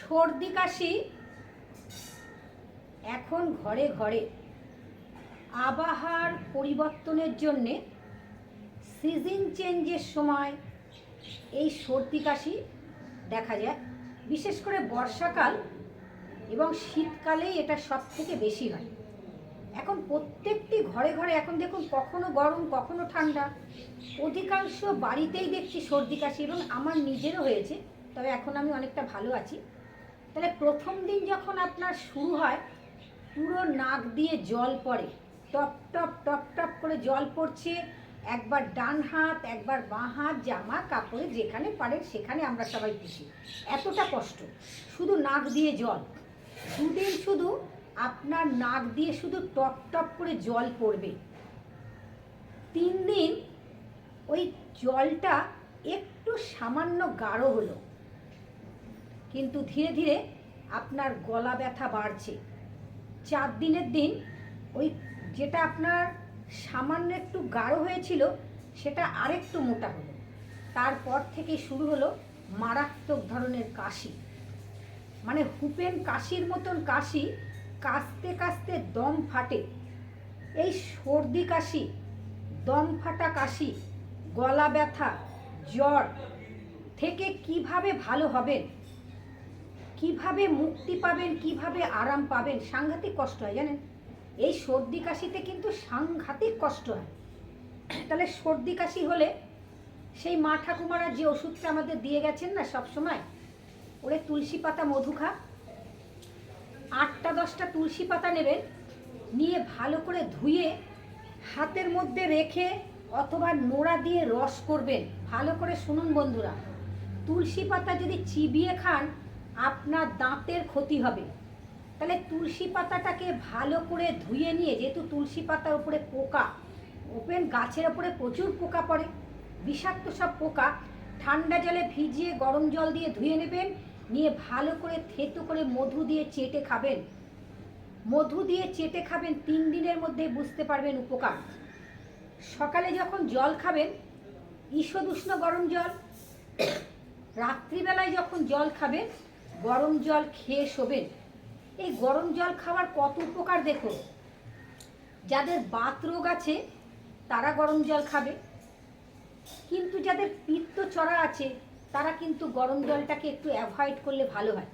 সর্দি কাশি এখন ঘরে ঘরে। আবহাওয়ার পরিবর্তনের জন্যে, সিজন চেঞ্জের সময় এই সর্দি কাশি দেখা যায়। বিশেষ করে বর্ষাকাল এবং শীতকালেই এটা সব থেকে বেশি হয়। এখন প্রত্যেকটি ঘরে ঘরে এখন দেখুন, কখনো গরম কখনো ঠান্ডা, অধিকাংশ বাড়িতেই দেখছি সর্দি কাশি, এবং আমার নিজেরও হয়েছে। তবে এখন আমি অনেকটা ভালো আছি। তাহলে প্রথম দিন যখন আপনার শুরু হয়, পুরো নাক দিয়ে জল পড়ে, টপ টপ টপ টপ করে জল পড়ছে। একবার ডান হাত, একবার বাঁ হাত, জামা কাপড়ে যেখানে পারেন সেখানে আমরা সবাই পুষি। এতটা কষ্ট, শুধু নাক দিয়ে জল। দুদিন শুধু আপনার নাক দিয়ে শুধু টপ টপ করে জল পড়বে। 3 দিন ওই জলটা একটু সামান্য গাঢ় হলো, কিন্তু ধীরে ধীরে আপনার গলা ব্যথা বাড়ছে। 4 দিনের দিন ওই যেটা আপনার সামান্য একটু গাঢ় হয়েছিল সেটা আরেকটু মোটা হলো। তারপর থেকে শুরু হলো মারাত্মক ধরনের কাশি, মানে হুপেন কাশির মতন কাশি, কাশতে কাশতে দম ফাটে। এই সর্দি কাশি, দম ফাটা কাশি, গলা ব্যথা, জ্বর থেকে কিভাবে ভালো হবেন, কিভাবে মুক্তি পাবেন, কিভাবে আরাম পাবেন, সাংঘাতিক কষ্ট হয় জানেন। এই সর্দি কাশিতে কিন্তু সাংঘাতিক কষ্ট হয়। তাহলে সর্দি কাশি হলে সেই মা ঠাকুমারা যে ওষুধটা আমাদের দিয়ে গেছেন না সব সময়, ওরে তুলসী পাতা মধু খা, 8টা 10টা তুলসী পাতা নেবেন, নিয়ে ভালো করে ধুয়ে হাতের মধ্যে রেখে অথবা নোড়া দিয়ে রস করবেন। ভালো করে শুনুন বন্ধুরা, তুলসী পাতা যদি চিবিয়ে খান আপনার দাঁতের ক্ষতি হবে। তাহলে তুলসী পাতাটাকে ভালো করে ধুয়ে নিয়ে, যেহেতু তুলসী পাতার উপরে পোকা, ওপেন গাছের ওপরে প্রচুর পোকা পড়ে, বিষাক্ত সব পোকা, ঠান্ডা জলে ভিজিয়ে গরম জল দিয়ে ধুয়ে নেবেন, নিয়ে ভালো করে থেতো করে মধু দিয়ে চেটে খাবেন। মধু দিয়ে চেটে খাবেন, 3 দিনের মধ্যে বুঝতে পারবেন উপকার। সকালে যখন জল খাবেন ঈষদ উষ্ণ গরম জল, রাত্রিবেলায় যখন জল খাবেন গরম জল খেয়ে শোবেন। এই গরম জল খাওয়ার কত উপকার দেখো। যাদের বাত রোগ আছে তারা গরম জল খাবে, কিন্তু যাদের পিত্ত চড়া আছে তারা কিন্তু গরম জলটাকে একটু অ্যাভয়েড করলে ভালো হয়।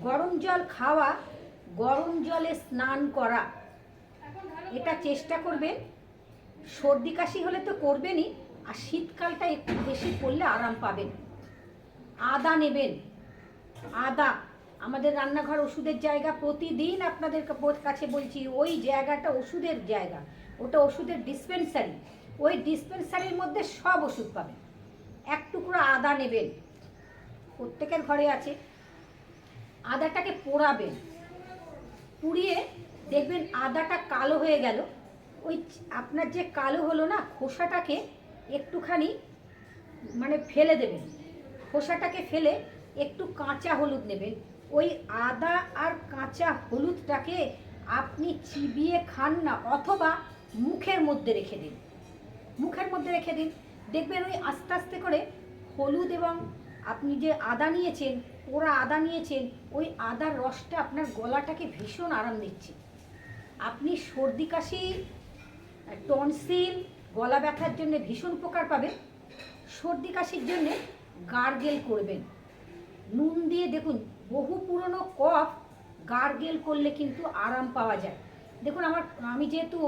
গরম জল খাওয়া, গরম জলে স্নান করা, এটা চেষ্টা করবেন। সর্দি কাশি হলে তো করবেনই, আর শীতকালটা একটু বেশি করলে আরাম পাবেন। আদা নেবেন, আদা আমাদের রান্নাঘর ওষুধের জায়গা। প্রতিদিন আপনাদের কাছে বলছি, ওই জায়গাটা ওষুধের জায়গা, ওটা ওষুধের ডিসপেন্সারি। ওই ডিসপেন্সারির মধ্যে সব ওষুধ পাবেন। 1 টুকরো আদা নেবেন, প্রত্যেকের ঘরে আছে। আদাটাকে পোড়াবেন, পুড়িয়ে দেখবেন আদাটা কালো হয়ে গেল। ওই আপনার যে কালো হলো না, খোসাটাকে একটুখানি মানে ফেলে দেবেন। খোসাটাকে ফেলে একটু কাঁচা হলুদ নেবেন। ওই আদা আর কাঁচা হলুদটাকে আপনি চিবিয়ে খান না, অথবা মুখের মধ্যে রেখে দিন। মুখের মধ্যে রেখে দিন, দেখবেন ওই আস্তে আস্তে করে হলুদ এবং আপনি যে আদা নিয়েছেন, পোড়া আদা নিয়েছেন, ওই আদার রসটা আপনার গলাটাকে ভীষণ আরাম দিচ্ছে। আপনি সর্দি কাশি, টনসিল, গলা ব্যথার জন্য ভীষণ উপকার পাবেন। সর্দি কাশির জন্যে গার্গেল করবেন নুন দিয়ে। দেখুন, বহু পুরনো কফ গার্গেল করলে কিন্তু আরাম পাওয়া যায়। দেখুন আমি যেহেতু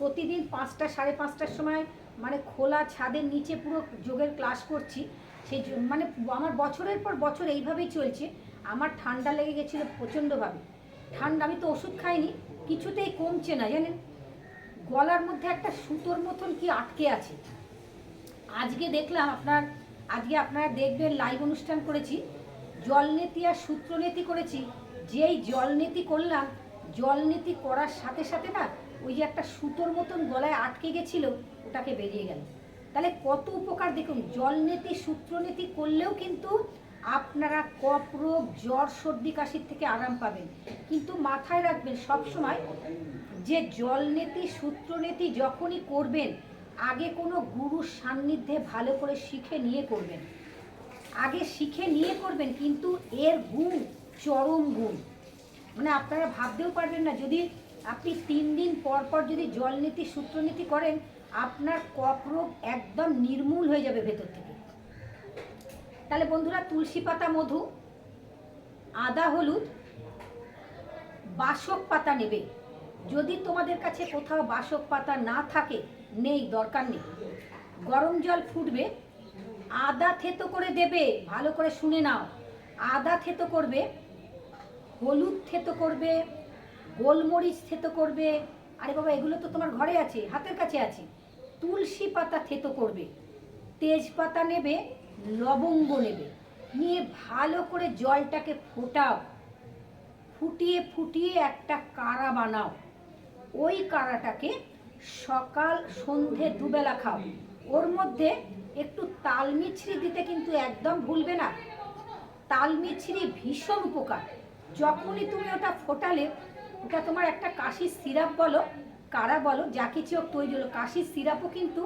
প্রতিদিন 5টা 5:30টার সময় মানে খোলা ছাদের নিচে পুরো যোগের ক্লাস করছি, সেই মানে আমার বছরের পর বছর এইভাবেই চলছে। আমার ঠান্ডা লেগে গেছিলো প্রচণ্ডভাবে। ঠান্ডা, আমি তো ওষুধ খাইনি, কিছুতেই কমছে না জানেন। গলার মধ্যে একটা সুতোর মতন কি আটকে আছে। আজকে দেখলাম আজকে আপনারা দেখবেন লাইভ অনুষ্ঠান করেছি, জলনেতি আর সূত্রনেতি করেছি। যেই জলনেতি করলাম, জলনেতি করার সাথে সাথে না ওই যে একটা সুতোর মতন গলায় আটকে গেছিল, ওটাকে বেরিয়ে গেল। তাহলে কত উপকার দেখুন। জলনেতি সূত্রনেতি করলেও কিন্তু আপনারা কফ রোগ, জ্বর, সর্দি কাশির থেকে আরাম পাবেন। কিন্তু মাথায় রাখবেন সব সময় যে জলনেতি সূত্রনেতি যখনই করবেন, আগে কোনো গুরুর সান্নিধ্যে ভালো করে শিখে নিয়ে করবেন। আগে শিখে নিয়ে করবেন, কিন্তু এর গুণ চরম গুণ। মানে আপনারা ভাবতেও পারবেন না, যদি আপনি 3 দিন পর পর যদি জলনীতি সূত্রনীতি করেন, আপনার কফ রোগ একদম নির্মূল হয়ে যাবে ভেতর থেকে। তাহলে বন্ধুরা, তুলসী পাতা, মধু, আদা, হলুদ, বাসক পাতা নেবে। যদি তোমাদের কাছে কোথাও বাসক পাতা না থাকে, নেই, দরকার নেই, গরম জল ফুটবে, আদা থেতো করে দেবে, ভালো করে শুনে নাও, আদা থেতো করবে, হলুদ থেতো করবে, গোলমরিচ থেতো করবে, আরে বাবা এগুলো তো তোমার ঘরে আছে, হাতের কাছে আছে, তুলসী পাতা থেতো করবে, তেজপাতা নেবে, লবঙ্গ নেবে, নিয়ে ভালো করে জলটাকে ফোটাও, ফুটিয়ে ফুটিয়ে একটা কাড়া বানাও। ওই কাড়াটাকে সকাল সন্ধে দুবেলা খাও। ওর মধ্যে একটু তাল মিছরি দিতে কিন্তু একদম ভুলবে না। তাল মিছরি ভীষণ উপকার। যখনই তুমি ওটা ফোটালে, ওটা তোমার একটা কাশির সিরাপ বলো, কাড়া বলো, যা কিছু তৈরি হলো, কাশির সিরাপও কিন্তু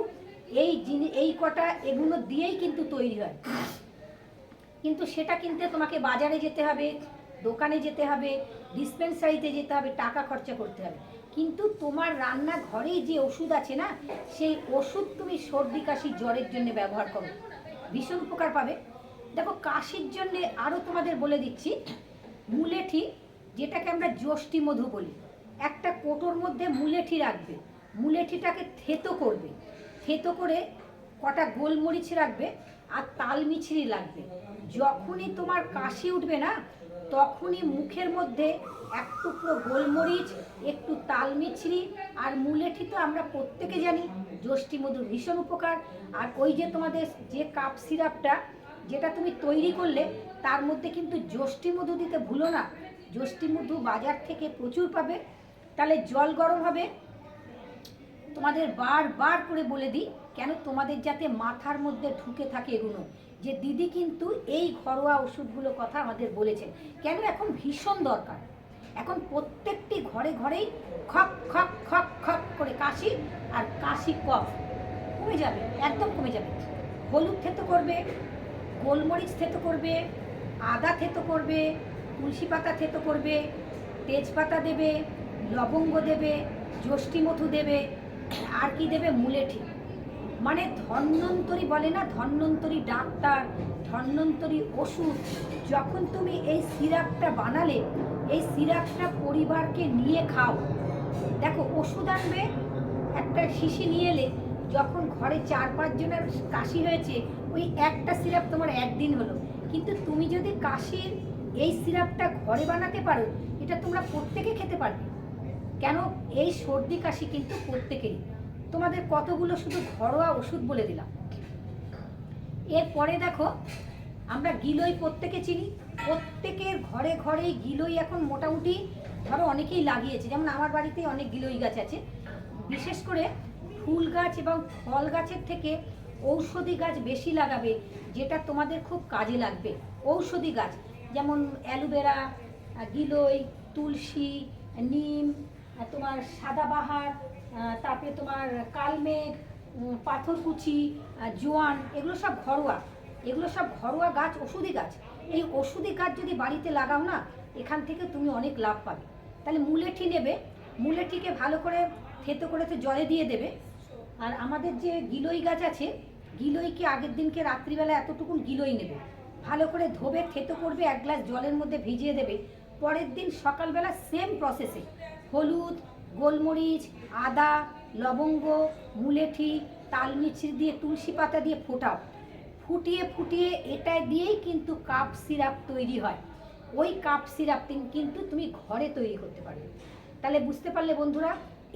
এই কটা এগুলো দিয়েই কিন্তু তৈরি হয়। কিন্তু সেটা কিনতে তোমাকে বাজারে যেতে হবে, দোকানে যেতে হবে, ডিসপেন্সারিতে যেতে হবে, টাকা খরচা করতে হবে। কিন্তু তোমার রান্নাঘরেই যে ওষুধ আছে না, সেই ওষুধ তুমি সর্দি কাশি জ্বরের জন্য ব্যবহার করো, ভীষণ উপকার পাবে। দেখো, কাশির জন্যে আরও তোমাদের বলে দিচ্ছি, মুলেঠি, যেটাকে আমরা যষ্টি মধু বলি, একটা কোটোর মধ্যে মুলেঠি রাখবে, মুলেঠিটাকে থেতো করবে, থেতো করে কটা গোলমরিচ রাখবে আর তাল মিছরি লাগবে। যখনই তোমার কাশি উঠবে না, তখনই মুখের মধ্যে এক টুকরো গোলমরিচ, একটু তাল মিছরি আর মুলেঠি, তো আমরা প্রত্যেকে জানি যষ্টি মধুর ভীষণ উপকার। আর ওই যে তোমাদের যে কাপ সিরাপটা যেটা তুমি তৈরি করলে, তার মধ্যে কিন্তু যষ্টি মধু দিতে ভুলো না। যষ্টি মধু বাজার থেকে প্রচুর পাবে। তাহলে জল গরম হবে, তোমাদের বারবার করে বলে দিই, কেন তোমাদের যাতে মাথার মধ্যে ঢুকে থাকে এগুলো, যে দিদি কিন্তু এই ঘরোয়া ওষুধগুলো কথা আমাদের বলেছেন। কেন এখন ভীষণ দরকার, এখন প্রত্যেকটি ঘরে ঘরেই খক খক খক খক করে কাশি, আর কাশি কফ কমে যাবে, একদম কমে যাবে। হলুদ থেতো করবে, গোলমরিচ থেতো করবে, আদা থেতো করবে, তুলসী পাতা থেতো করবে, তেজপাতা দেবে, লবঙ্গ দেবে, যষ্টি মধু দেবে, আর কি দেবে, মুলেঠি। মানে ধন্বন্তরী বলে না, ধন্বন্তরী ডাক্তার, ধন্বন্তরী ওষুধ। যখন তুমি এই সিরাপটা বানালে, এই সিরাপটা পরিবারকে নিয়ে খাও। দেখো, ওষুধ আনবে, একটা শিশি নিয়ে এলে, যখন ঘরে 4-5 জনের কাশি হয়েছে, ওই একটা সিরাপ তোমার একদিন হলো। কিন্তু তুমি যদি কাশির এই সিরাপটা ঘরে বানাতে পারো, এটা তোমরা প্রত্যেকে খেতে পারবে। কেন, এই সর্দি কাশি কিন্তু প্রত্যেকেরই। তোমাদের কতগুলো শুধু ঘরোয়া ওষুধ বলে দিলাম। এরপরে দেখো, আমরা গিলোই প্রত্যেকে চিনি, প্রত্যেকের ঘরে ঘরেই গিলোই এখন মোটামুটি ধরো অনেকেই লাগিয়েছে। যেমন আমার বাড়িতে অনেক গিলোই গাছ আছে। বিশেষ করে ফুল গাছ এবং ফল গাছের থেকে ঔষধি গাছ বেশি লাগাবে, যেটা তোমাদের খুব কাজে লাগবে। ঔষধি গাছ যেমন অ্যালোভেরা, গিলোই, তুলসী, নিম, তোমার সাদাবাহার, তারপরে তোমার কালমেঘ, পাথরকুচি, জোয়ান, এগুলো সব ঘরোয়া, এগুলো সব ঘরোয়া গাছ, ওষুধি গাছ। এই ওষুধি গাছ যদি বাড়িতে লাগাও না, এখান থেকে তুমি অনেক লাভ পাবে। তাহলে মুলেঠি নেবে, মুলেঠিকে ভালো করে থেতো করে তো জলে দিয়ে দেবে। আর আমাদের যে গিলোই গাছ আছে, গিলোইকে আগের দিনকে রাত্রিবেলা এতটুকুন গিলোই নেবে, ভালো করে ধোবে, থেতো করবে, 1 গ্লাস জলের মধ্যে ভিজিয়ে দেবে। পরের দিন সকালবেলা সেম প্রসেসে হলুদ, গোলমরিচ, আদা, লবঙ্গ, মুলেঠি, তাল মিছরি দিয়ে, তুলসী পাতা দিয়ে ফোটাও। ফুটিয়ে ফুটিয়ে এটা দিয়েই কিন্তু কাপ সিরাপ তৈরি হয়। ওই কাপ সিরাপ কিন্তু তুমি ঘরে তৈরি করতে পারবে। তাহলে বুঝতে পারলে বন্ধুরা,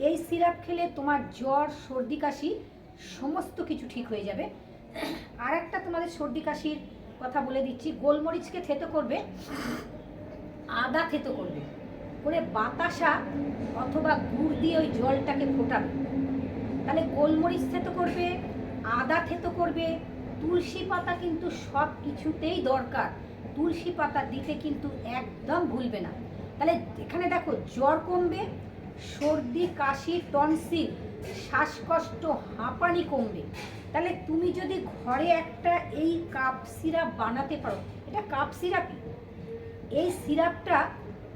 এই সিরাপ খেলে তোমার জ্বর, সর্দি কাশি সমস্ত কিছু ঠিক হয়ে যাবে। আর একটা তোমাদের সর্দি কাশির কথা বলে দিচ্ছি, গোলমরিচকে থেতো করবে, আদা থেতো করবে, করে বাতাসা অথবা গুড় দিয়ে ওই জলটাকে ফোটাবে। তাহলে গোলমরিচ থেতো করবে, আদা থেতো করবে, তুলসী পাতা কিন্তু সব কিছুতেই দরকার, তুলসী পাতা দিতে কিন্তু একদম ভুলবে না। তাহলে এখানে দেখো, জ্বর কমবে, সর্দি কাশি টনসিল শ্বাসকষ্ট, হাঁপানি কমবে। তাহলে তুমি যদি ঘরে একটা এই কাপ সিরাপ বানাতে পারো, এটা কাপ সিরাপই, এই সিরাপটা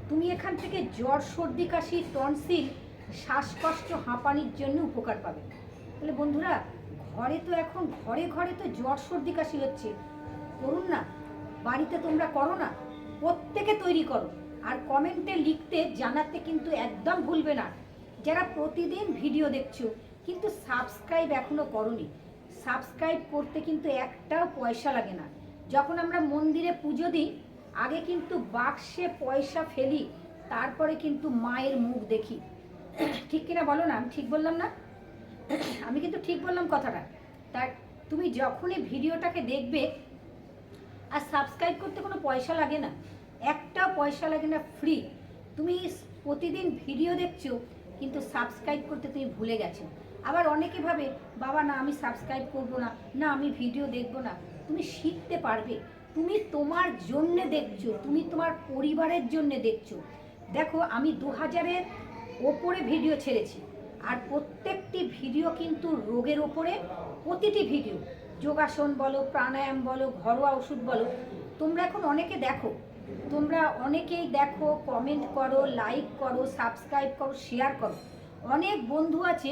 তুমি এখান থেকে জ্বর, সর্দি, কাশি, টনসিল, শ্বাসকষ্ট, হাঁপানির জন্য উপকার পাবে। তাহলে বন্ধুরা, ঘরে তো এখন ঘরে ঘরে তো জ্বর, সর্দি, কাশি হচ্ছে, করুন না, বাড়িতে তোমরা করো না, প্রত্যেকে তৈরি করো। আর কমেন্টে লিখতে জানাতে কিন্তু একদম ভুলবে না। যারা প্রতিদিন ভিডিও দেখছো কিন্তু সাবস্ক্রাইব এখনো করোনি, সাবস্ক্রাইব করতে কিন্তু একটাও পয়সা লাগে না। যখন আমরা মন্দিরে পুজো দিই, আগে কিন্তু বাক্সে পয়সা ফেলি, তারপরে কিন্তু মায়ের মুখ দেখি। ঠিক কিনা বলো না? আমি ঠিক বললাম না? আমি কিন্তু ঠিক বললাম কথাটা। তার তুমি যখনই ভিডিওটাকে দেখবে, আর সাবস্ক্রাইব করতে কোনো পয়সা লাগে না, একটাও পয়সা লাগে না, ফ্রি। তুমি প্রতিদিন ভিডিও দেখছো কিন্তু সাবস্ক্রাইব করতে তুমি ভুলে গেছো। আবার অনেকে ভাবে বাবা না আমি সাবস্ক্রাইব করবো না, না আমি ভিডিও দেখবো না। তুমি শিখতে পারবে, তুমি তোমার জন্যে দেখছো, তুমি তোমার পরিবারের জন্যে দেখছো। দেখো আমি 2000-এর ওপরে ভিডিও ছেড়েছি, আর প্রত্যেকটি ভিডিও কিন্তু রোগের ওপরে, প্রতিটি ভিডিও, যোগাসন বলো, প্রাণায়াম বলো, ঘরোয়া ওষুধ বলো। তোমরা এখন অনেকে দেখো, তোমরা অনেকেই দেখো, কমেন্ট করো, লাইক করো, সাবস্ক্রাইব করো, শেয়ার করো। অনেক বন্ধু আছে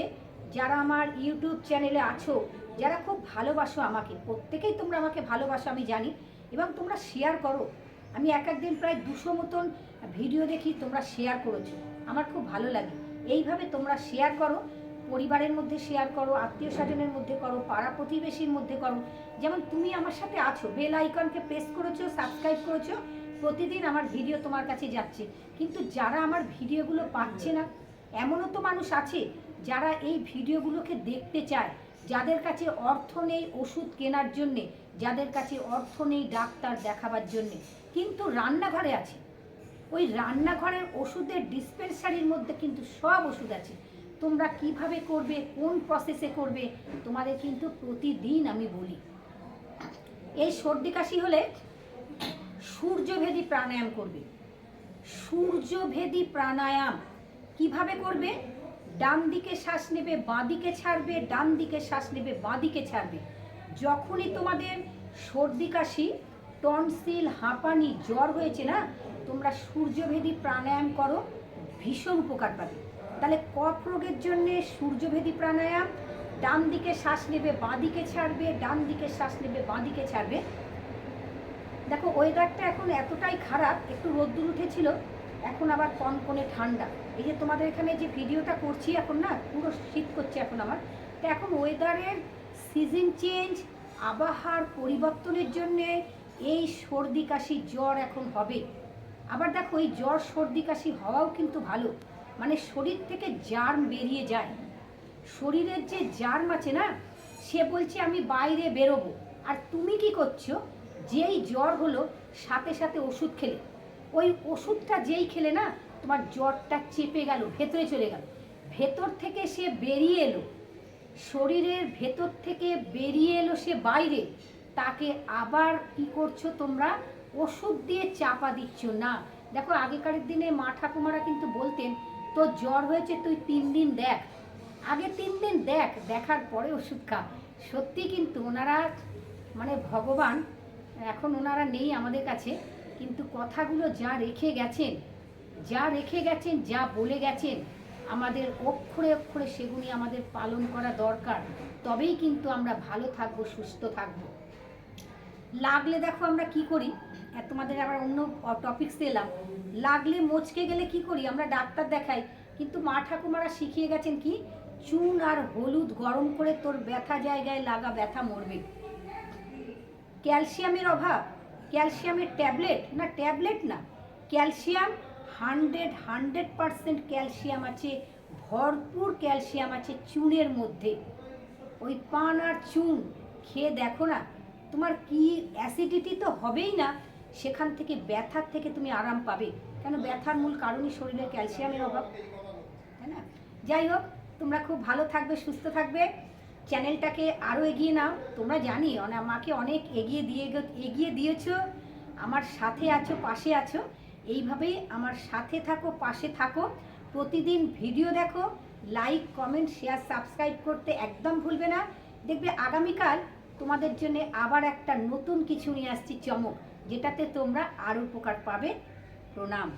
যারা আমার ইউটিউব চ্যানেলে আছো, যারা খুব ভালোবাসো আমাকে, প্রত্যেকেই তোমরা আমাকে ভালোবাসো আমি জানি, এবং তোমরা শেয়ার করো। আমি এক একদিন প্রায় 200 মতন ভিডিও দেখি, তোমরা শেয়ার করেছো, আমার খুব ভালো লাগে। এইভাবে তোমরা শেয়ার করো, পরিবারের মধ্যে শেয়ার করো, আত্মীয় স্বজনের মধ্যে করো, পাড়া প্রতিবেশীর মধ্যে করো। যেমন তুমি আমার সাথে আছো, বেল আইকনকে প্রেস করেছো, সাবস্ক্রাইব করেছো, প্রতিদিন আমার ভিডিও তোমার কাছে যাচ্ছে। কিন্তু যারা আমার ভিডিওগুলো পাচ্ছে না, এমনও তো মানুষ আছে যারা এই ভিডিওগুলোকে দেখতে চায়, যাদের কাছে অর্থ নেই ওষুধ কেনার জন্যে, যাদের কাছে অর্থ নেই ডাক্তার দেখাবার জন্যে, কিন্তু রান্নাঘরে আছে। ওই রান্নাঘরের ওষুধের ডিসপেন্সারির মধ্যে কিন্তু সব ওষুধ আছে। তোমরা কিভাবে করবে, কোন প্রসেসে করবে, তোমাদের কিন্তু প্রতিদিন আমি বলি। এই সর্দি কাশি হলে সূর্যভেদী প্রাণায়াম করবে। সূর্যভেদী প্রাণায়াম কিভাবে করবে? ডান দিকে শ্বাস নেবে, বাঁ দিকে ছাড়বে, ডান দিকে শ্বাস নেবে, বাঁ দিকে ছাড়বে। যখনই তোমাদের সর্দি কাশি, টনসিল, হাঁপানি, জ্বর হয়েছে না, তোমরা সূর্যভেদী প্রাণায়াম করো, ভীষণ উপকার পাবে। তাহলে কফ রোগের জন্যে সূর্যভেদী প্রাণায়াম, ডান দিকে শ্বাস নেবে, বাঁ দিকে ছাড়বে, ডান দিকে শ্বাস নেবে, বাঁ দিকে ছাড়বে। দেখো ওয়েদারটা এখন এতটাই খারাপ, একটু রোদ্দুর উঠেছিল, এখন আবার কনকনে ঠান্ডা। এই যে তোমাদের এখানে যে ভিডিওটা করছি এখন না, পুরো শীত করছে এখন আমার। তো এখন ওয়েদারের সিজন চেঞ্জ, আবহাওয়ার পরিবর্তনের জন্যে এই সর্দি কাশি, জ্বর এখন হবে। আবার দেখো এই জ্বর, সর্দি কাশি হওয়াও কিন্তু ভালো, মানে শরীর থেকে জার্ম বেরিয়ে যায়। শরীরের যে জার্ম আছে না, সে বলছে আমি বাইরে বেরোবো। আর তুমি কি করছো? যেই জ্বর হলো সাথে সাথে ওষুধ খেলে, ওই ওষুধটা যেই খেলে না, তোমার জ্বরটা চেপে গেল, ভেতরে চলে গেল, ভেতর থেকে সে বেরিয়ে এলো, শরীরের ভেতর থেকে বেরিয়ে এলো সে বাইরে। তাকে আবার কি করছো তোমরা? ওষুধ দিয়ে চাপা দিচ্ছ না। দেখো আগেকার দিনে মা ঠাকুমারা কিন্তু বলতেন, তোর জ্বর হয়েছে তুই 3 দিন দেখ, আগে 3 দিন দেখ, দেখার পরে ওষুধ খা। সত্যি কিন্তু ওনারা মানে ভগবান, এখন ওনারা নেই আমাদের কাছে, কিন্তু কথাগুলো যা রেখে গেছেন, যা রেখে গেছেন, যা বলে গেছেন, আমাদের অক্ষরে অক্ষরে সেগুলি আমাদের পালন করা দরকার। তবেই কিন্তু আমরা ভালো থাকবো, সুস্থ থাকবো। লাগলে দেখো আমরা কি করি, তোমাদের আবার অন্য টপিকসে এলাম। লাগলে মচকে গেলে কি করি? আমরা ডাক্তার দেখাই, কিন্তু মা ঠাকুমারা শিখিয়ে গেছেন কি, চুন আর হলুদ গরম করে তোর ব্যথা জায়গায় লাগা, ব্যথা মরবে। ক্যালসিয়ামের অভাব, ক্যালসিয়ামের ট্যাবলেট না, ট্যাবলেট না, ক্যালসিয়াম 100% ক্যালসিয়াম আছে, ভরপুর ক্যালসিয়াম আছে চুনের মধ্যে। ওই পান আর চুন খেয়ে দেখো না, তোমার কি অ্যাসিডিটি তো হবেই না, সেখান থেকে ব্যথার থেকে তুমি আরাম পাবে। কেন? ব্যথার মূল কারণই শরীরে ক্যালসিয়ামের অভাব, তাই না? যাই হোক, তোমরা খুব ভালো থাকবে, সুস্থ থাকবে, চ্যানেলটাকে আরও এগিয়ে নাও। তোমরা জানি আমাকে অনেক এগিয়ে দিয়েছো, আমার সাথে আছো, পাশে আছো। এইভাবেই আমার সাথে থাকো, পাশে থাকো, প্রতিদিন ভিডিও দেখো, লাইক, কমেন্ট, শেয়ার, সাবস্ক্রাইব করতে একদম ভুলবে না। দেখবে আগামীকাল তোমাদের জন্য আবার একটা নতুন কিছু নিয়ে আসছি চমক, যেটাতে তোমরা আরও উপকার পাবে। প্রণাম।